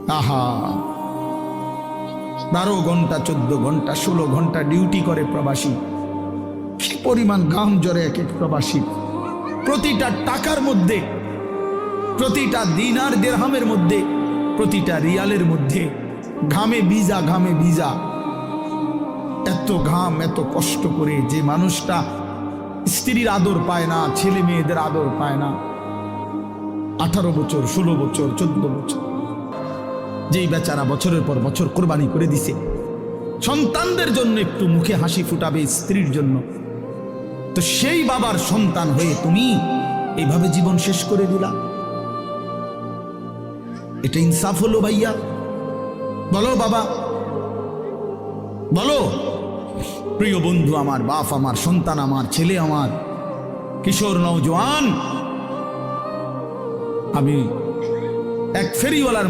আহা, 12 ঘন্টা 14 ঘন্টা 16 ঘন্টা ডিউটি করে প্রবাসী। কি পরিমাণ ঘাম ঝরে এক এক প্রবাসী। প্রতিটা টাকার মধ্যে, প্রতিটা দিনার দিরহামের মধ্যে, প্রতিটা রিয়ালের মধ্যে ঘামে ভিজা, ঘামে ভিজা। এত ঘাম, এত কষ্ট করে যে মানুষটা স্ত্রীর আদর পায় না, ছেলে মেয়েদের আদর পায় না, 18 বছর 16 বছর 14 বছর, যেই বেচারা বছরের পর বছর কোরবানি করে দিছে সন্তানদের জন্য, একটু মুখে হাসি ফুটাবে স্ত্রীর জন্য, তো সেই বাবার সন্তান হয়ে তুমি এইভাবে জীবন শেষ করে দিলা। এটা ইনসাফ হলো ভাইয়া? বলো বাবা, বলো। প্রিয় বন্ধু আমার, বাপ আমার, সন্তান আমার, ছেলে আমার, কিশোর নওজোয়ান, আমি এক ফেরিওয়ালার